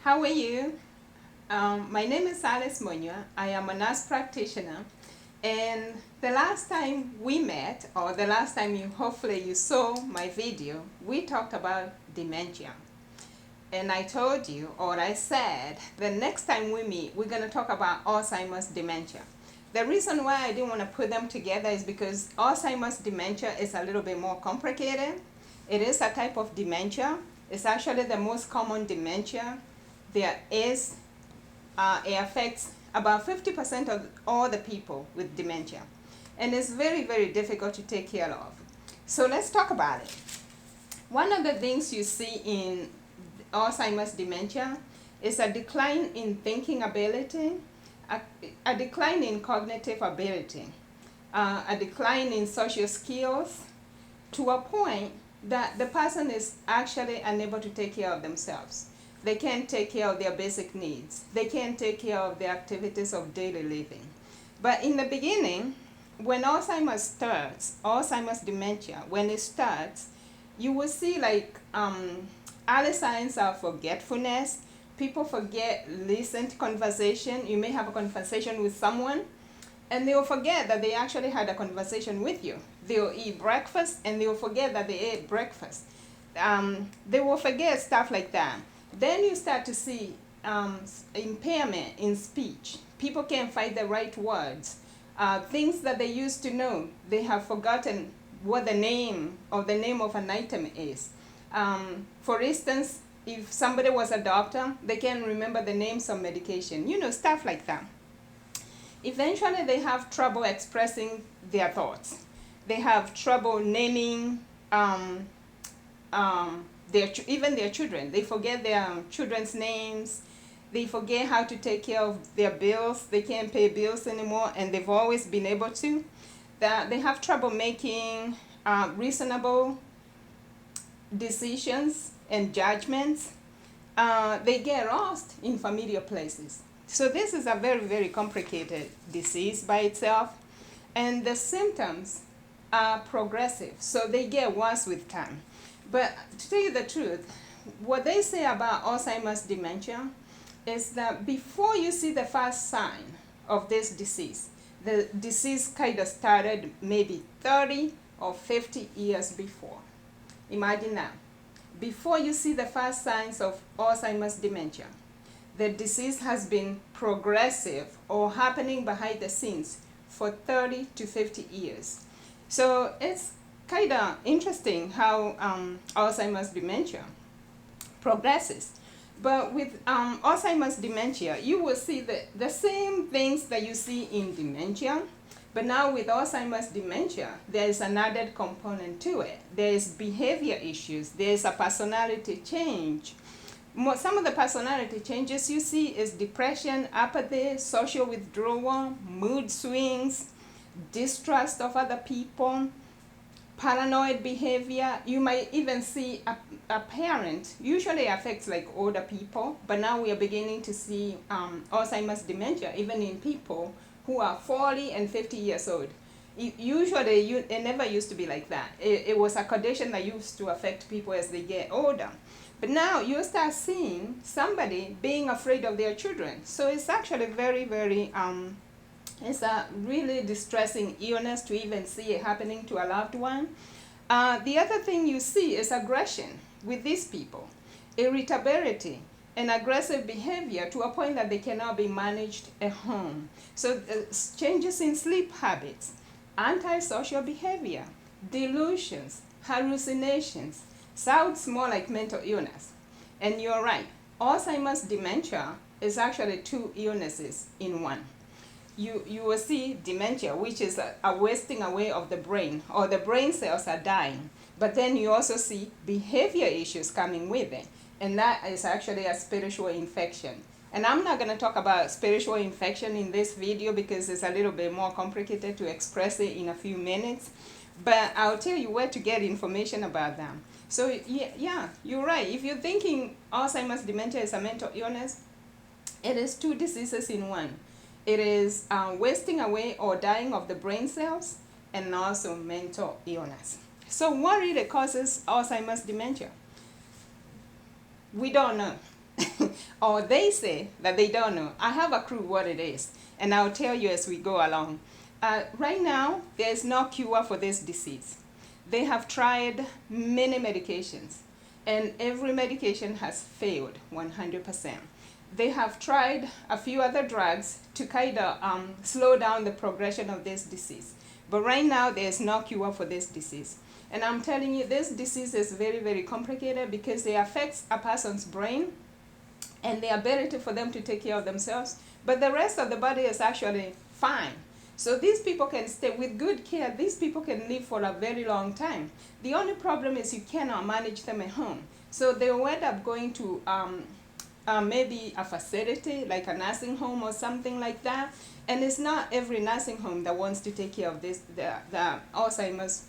How are you? My name is Munyua. I am a nurse practitioner, and the last time we met, or the last time hopefully you saw my video, we talked about dementia. And I told you, or I said, the next time we meet, we're going to talk about Alzheimer's dementia. The reason why I didn't want to put them together is because Alzheimer's dementia is a little bit more complicated. It is a type of dementia. It's actually the most common dementia there is. It affects about 50% of all the people with dementia. And it's very, very difficult to take care of. So let's talk about it. One of the things you see in Alzheimer's dementia is a decline in thinking ability, a decline in cognitive ability, a decline in social skills, to a point that the person is actually unable to take care of themselves. They can't take care of their basic needs. They can't take care of the activities of daily living. But in the beginning, when Alzheimer's dementia, when it starts, you will see like early signs of forgetfulness. People forget recent conversation. You may have a conversation with someone, and they will forget that they actually had a conversation with you. They will eat breakfast, and they will forget that they ate breakfast. They will forget stuff like that. Then you start to see impairment in speech. People can't find the right words. Things that they used to know, they have forgotten what the name of an item is. For instance, if somebody was a doctor, they can't remember the names of medication, stuff like that. Eventually, they have trouble expressing their thoughts. They have trouble naming even their children. They forget their children's names. They forget how to take care of their bills. They can't pay bills anymore, and they've always been able to. They have trouble making reasonable decisions and judgments. They get lost in familiar places. So this is a very, very complicated disease by itself, and the symptoms are progressive, so they get worse with time. But to tell you the truth, what they say about Alzheimer's dementia is that before you see the first sign of this disease, the disease kind of started maybe 30 or 50 years before. Imagine that. Before you see the first signs of Alzheimer's dementia, the disease has been progressive or happening behind the scenes for 30 to 50 years. So it's kind of interesting how Alzheimer's dementia progresses. But with Alzheimer's dementia, you will see the same things that you see in dementia, but now with Alzheimer's dementia, there is an added component to it. There is behavior issues. There is a personality change. Some of the personality changes you see is depression, apathy, social withdrawal, mood swings, distrust of other people, paranoid behavior. You might even see a parent, usually affects like older people, but now we are beginning to see Alzheimer's dementia even in people who are 40 and 50 years old. It never used to be like that. It was a condition that used to affect people as they get older. But now you start seeing somebody being afraid of their children. So it's actually very, very, it's a really distressing illness to even see it happening to a loved one. The other thing you see is aggression with these people, irritability, and aggressive behavior to a point that they cannot be managed at home. So changes in sleep habits, antisocial behavior, delusions, hallucinations. Sounds more like mental illness. And you're right, Alzheimer's dementia is actually two illnesses in one. You will see dementia, which is a wasting away of the brain, or the brain cells are dying. But then you also see behavior issues coming with it. And that is actually a spiritual infection. And I'm not going to talk about spiritual infection in this video because it's a little bit more complicated to express it in a few minutes. But I'll tell you where to get information about them. So yeah, you're right. If you're thinking Alzheimer's dementia is a mental illness, it is two diseases in one. It is wasting away or dying of the brain cells, and also mental illness. So what really causes Alzheimer's dementia? We don't know. or they say that they don't know. I have a clue what it is, and I'll tell you as we go along. Right now, there's no cure for this disease. They have tried many medications, and every medication has failed 100%. They have tried a few other drugs to kind of slow down the progression of this disease. But right now, there's no cure for this disease. And I'm telling you, this disease is very, very complicated because it affects a person's brain and the ability for them to take care of themselves. But the rest of the body is actually fine. So these people can stay with good care. These people can live for a very long time. The only problem is you cannot manage them at home. So they will end up going to maybe a facility like a nursing home or something like that. And it's not every nursing home that wants to take care of the Alzheimer's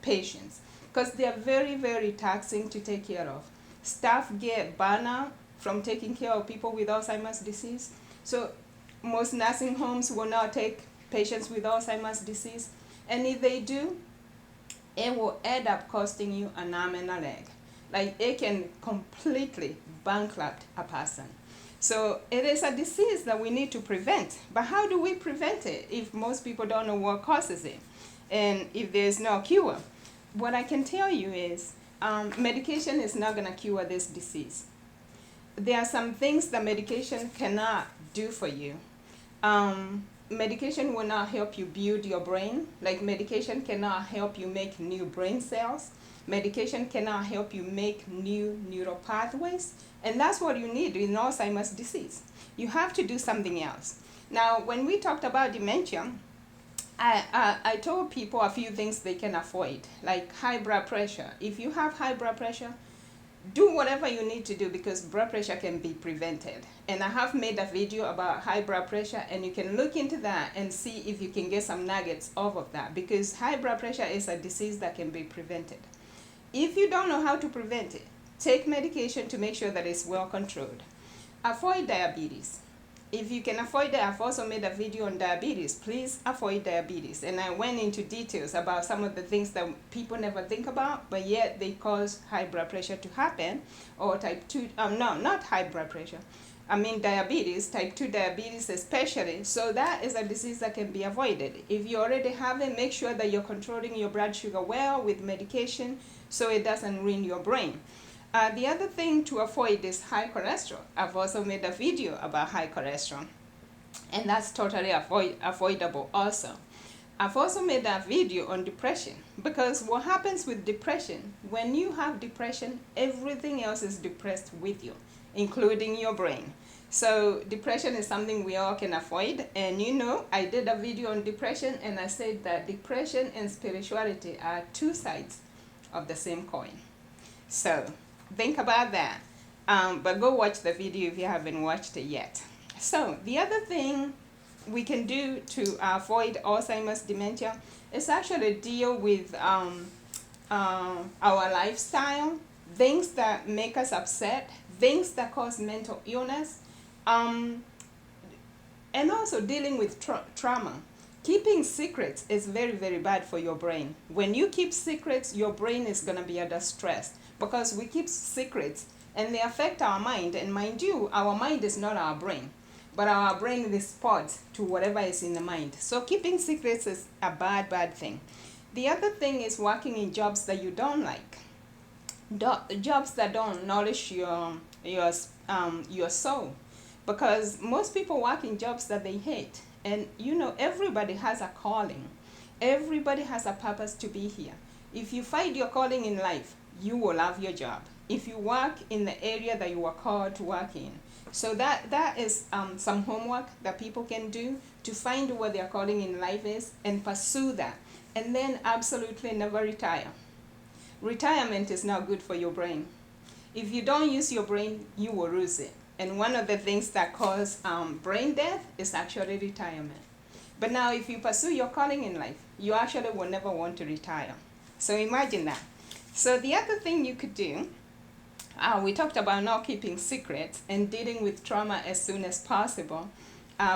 patients, because they are very, very taxing to take care of. Staff get burnout from taking care of people with Alzheimer's disease. So most nursing homes will not take patients with Alzheimer's disease. And if they do, it will end up costing you an arm and a leg. Like, it can completely bankrupt a person. So it is a disease that we need to prevent. But how do we prevent it if most people don't know what causes it? And if there's no cure? What I can tell you is medication is not going to cure this disease. There are some things that medication cannot do for you. Medication will not help you build your brain. Like, medication cannot help you make new brain cells. Medication cannot help you make new neural pathways. And that's what you need in Alzheimer's disease. You have to do something else. Now, when we talked about dementia, I told people a few things they can avoid, like high blood pressure. If you have high blood pressure, do whatever you need to do, because blood pressure can be prevented. And I have made a video about high blood pressure, and you can look into that and see if you can get some nuggets off of that, because high blood pressure is a disease that can be prevented. If you don't know how to prevent it, take medication to make sure that it's well controlled. Avoid diabetes. If you can avoid that, I've also made a video on diabetes. Please avoid diabetes. And I went into details about some of the things that people never think about, but yet they cause high blood pressure to happen, or type 2, no, not high blood pressure. I mean diabetes, type 2 diabetes especially. So that is a disease that can be avoided. If you already have it, make sure that you're controlling your blood sugar well with medication so it doesn't ruin your brain. The other thing to avoid is high cholesterol. I've also made a video about high cholesterol, and that's totally avoidable also. I've also made a video on depression, because what happens with depression, when you have depression, everything else is depressed with you, including your brain. So depression is something we all can avoid. And you know, I did a video on depression, and I said that depression and spirituality are two sides of the same coin. So think about that. But go watch the video if you haven't watched it yet. So the other thing we can do to avoid Alzheimer's dementia is actually deal with our lifestyle, things that make us upset, things that cause mental illness, and also dealing with trauma. Keeping secrets is very, very bad for your brain. When you keep secrets, your brain is going to be under stress, because we keep secrets and they affect our mind. And mind you, our mind is not our brain, but our brain responds to whatever is in the mind. So keeping secrets is a bad, bad thing. The other thing is working in jobs that you don't like, jobs that don't nourish your soul, because most people work in jobs that they hate. And you know, everybody has a calling. Everybody has a purpose to be here. If you find your calling in life, you will love your job. If you work in the area that you are called to work in. So that is some homework that people can do to find what their calling in life is and pursue that. And then absolutely never retire. Retirement is not good for your brain. If you don't use your brain, you will lose it. And one of the things that cause brain death is actually retirement. But now if you pursue your calling in life, you actually will never want to retire. So imagine that. So the other thing you could do, we talked about not keeping secrets and dealing with trauma as soon as possible,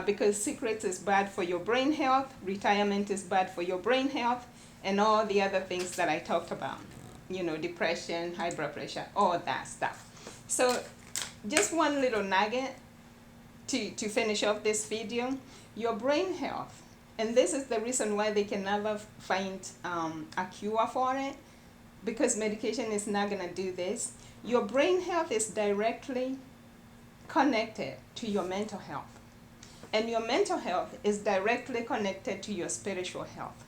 because secrets is bad for your brain health, retirement is bad for your brain health, and all the other things that I talked about. You know, depression, high blood pressure, all that stuff. So just one little nugget to finish off this video. Your brain health, and this is the reason why they can never find a cure for it, because medication is not going to do this. Your brain health is directly connected to your mental health, and your mental health is directly connected to your spiritual health.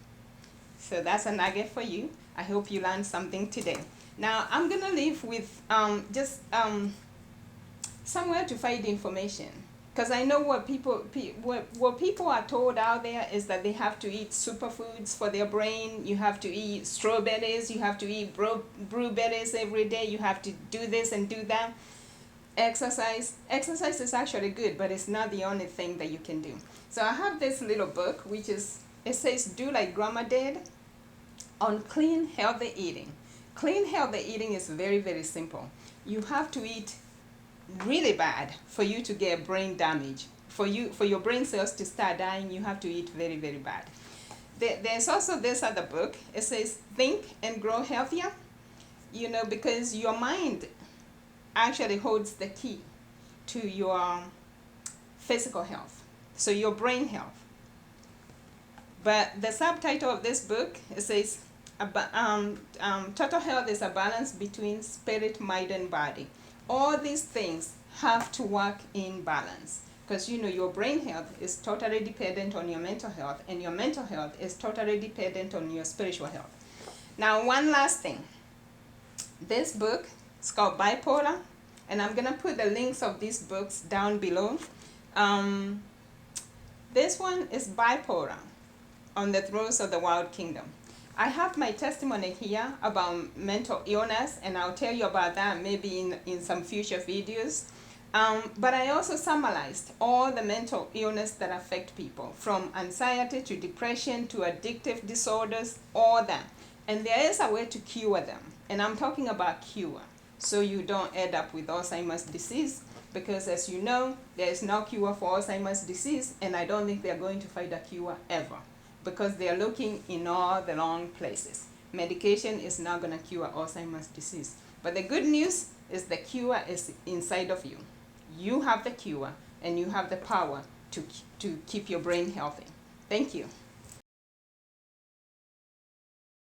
So that's a nugget for you. I hope you learned something today. Now I'm gonna leave with just somewhere to find information, because I know what people are told out there is that they have to eat superfoods for their brain. You have to eat strawberries, you have to eat blueberries every day, you have to do this and do that. Exercise is actually good, but it's not the only thing that you can do. So I have this little book, which is, it says do like grandma did, on clean healthy eating. Clean healthy eating is very, very simple. You have to eat really bad for you to get brain damage. For your brain cells to start dying, you have to eat very, very bad. There's also this other book. It says think and grow healthier. You know, because your mind actually holds the key to your physical health, so your brain health. But the subtitle of this book, it says total health is a balance between spirit, mind, and body. All these things have to work in balance, because you know your brain health is totally dependent on your mental health, and your mental health is totally dependent on your spiritual health. Now, one last thing. This book is called Bipolar, and I'm gonna put the links of these books down below. This one is Bipolar, on the Thrones of the Wild Kingdom. I have my testimony here about mental illness, and I'll tell you about that maybe in some future videos. But I also summarized all the mental illness that affect people, from anxiety to depression to addictive disorders, all that. And there is a way to cure them. And I'm talking about cure, so you don't end up with Alzheimer's disease, because as you know, there is no cure for Alzheimer's disease, and I don't think they're going to find a cure ever, because they're looking in all the wrong places. Medication is not going to cure Alzheimer's disease. But the good news is the cure is inside of you. You have the cure, and you have the power to keep your brain healthy. Thank you.